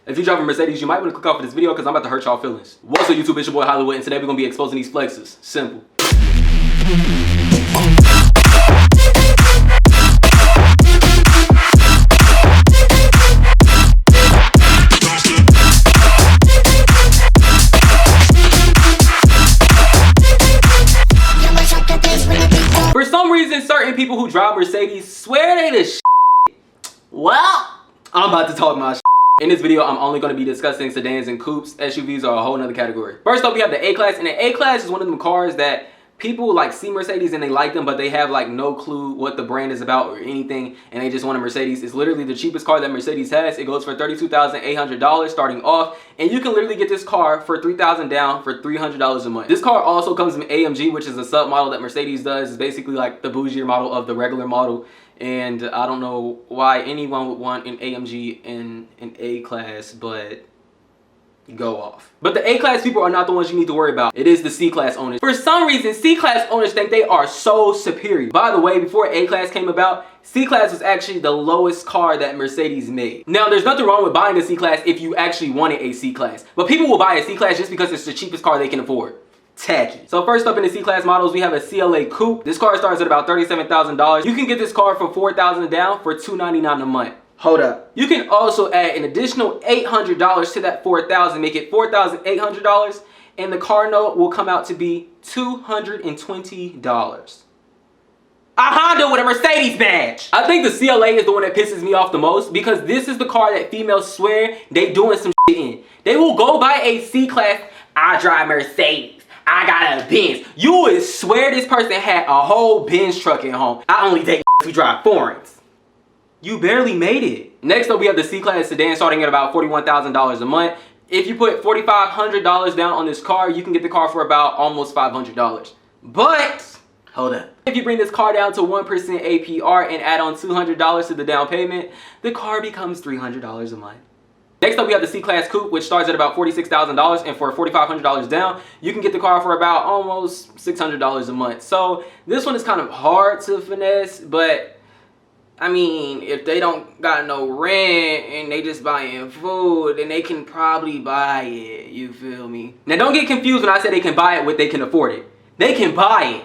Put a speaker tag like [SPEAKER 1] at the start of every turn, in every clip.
[SPEAKER 1] If you drive a Mercedes, you might want to click off of this video because I'm about to hurt y'all feelings. What's up, YouTube? It's your boy Hollywood, and today we're going to be exposing these flexes. Simple. For some reason, certain people who drive Mercedes swear they the shit. Well, I'm about to talk my shit. In this video, I'm only going to be discussing sedans and coupes. SUVs are a whole nother category. First up, we have the A-Class, and the A-Class is one of them cars that people like see Mercedes and they like them, but they have like no clue what the brand is about or anything, and they just want a Mercedes. It's literally the cheapest car that Mercedes has. It goes for $32,800 starting off, and you can literally get this car for $3,000 down for $300 a month. This car also comes in AMG, which is a sub model that Mercedes does. It's basically like the bougier model of the regular model. And I don't know why anyone would want an AMG in an A-Class, but go off. But the A-Class people are not the ones you need to worry about. It is the C-Class owners. For some reason, C-Class owners think they are so superior. By the way, before A-Class came about, C-Class was actually the lowest car that Mercedes made. Now, there's nothing wrong with buying a C-Class if you actually wanted a C-Class. But people will buy a C-Class just because it's the cheapest car they can afford. Tacky. So first up in the C-Class models, we have a CLA Coupe. This car starts at about $37,000. You can get this car for $4,000 down for $299 a month. Hold up. You can also add an additional $800 to that $4,000, make it $4,800, and the car note will come out to be $220. A Honda with a Mercedes badge. I think the CLA is the one that pisses me off the most because this is the car that females swear they doing some shit in. They will go buy a C-Class. I drive Mercedes. I got a Benz. You would swear this person had a whole Benz truck at home. I only date who drive foreigns. You barely made it. Next up, we have the C-Class sedan starting at about $41,000 a month. If you put $4,500 down on this car, you can get the car for about almost $500. But, hold up. If you bring this car down to 1% APR and add on $200 to the down payment, the car becomes $300 a month. Next up, we have the C-Class Coupe, which starts at about $46,000, and for $4,500 down, you can get the car for about almost $600 a month. So this one is kind of hard to finesse, but I mean, if they don't got no rent and they just buying food, then they can probably buy it, you feel me? Now don't get confused when I say they can buy it with they can afford it. They can buy it.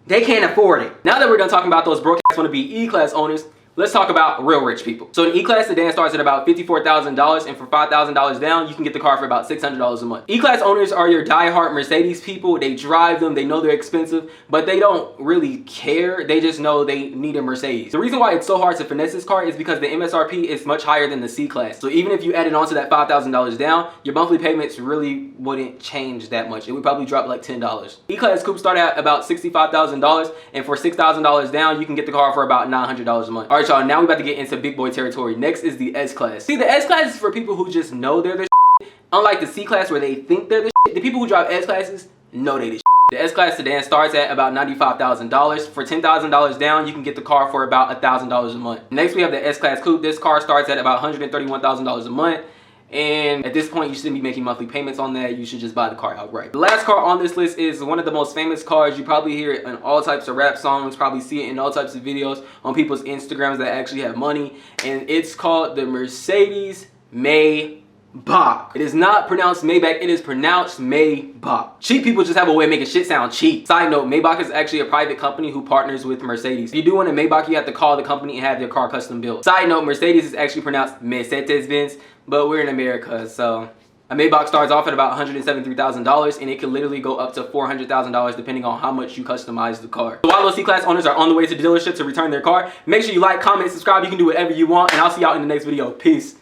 [SPEAKER 1] They can't afford it. Now that we're done talking about those broke ass wanna be E-Class owners, let's talk about real rich people. So an E-Class sedan starts at about $54,000, and for $5,000 down, you can get the car for about $600 a month. E-Class owners are your die-hard Mercedes people. They drive them, they know they're expensive, but they don't really care. They just know they need a Mercedes. The reason why it's so hard to finesse this car is because the MSRP is much higher than the C-Class. So even if you added on to that $5,000 down, your monthly payments really wouldn't change that much. It would probably drop like $10. E-Class Coupe start at about $65,000, and for $6,000 down, you can get the car for about $900 a month. All right, y'all, now we're about to get into big boy territory. Next is the S-Class. See, the S-Class is for people who just know they're the shit. Unlike the C-Class where they think they're the shit, the people who drive S-Classes know they the shit. The S-Class sedan starts at about $95,000. For $10,000 down, you can get the car for about $1,000 a month. Next, we have the S-Class Coupe. This car starts at about $131,000 a month. And at this point, you shouldn't be making monthly payments on that. You should just buy the car outright. The last car on this list is one of the most famous cars. You probably hear it in all types of rap songs, probably see it in all types of videos on people's Instagrams that actually have money. And it's called the Mercedes Maybach. It is not pronounced Maybach, it is pronounced Maybach. Cheap people just have a way of making shit sound cheap. Side note, Maybach is actually a private company who partners with Mercedes. If you do want a Maybach, you have to call the company and have their car custom built. Side note, Mercedes is actually pronounced Mercedes-Benz, but we're in America, so a Maybach starts off at about $173,000, and it can literally go up to $400,000 depending on how much you customize the car. So while those C-Class owners are on the way to the dealership to return their car, make sure you like, comment, subscribe. You can do whatever you want, and I'll see y'all in the next video. Peace.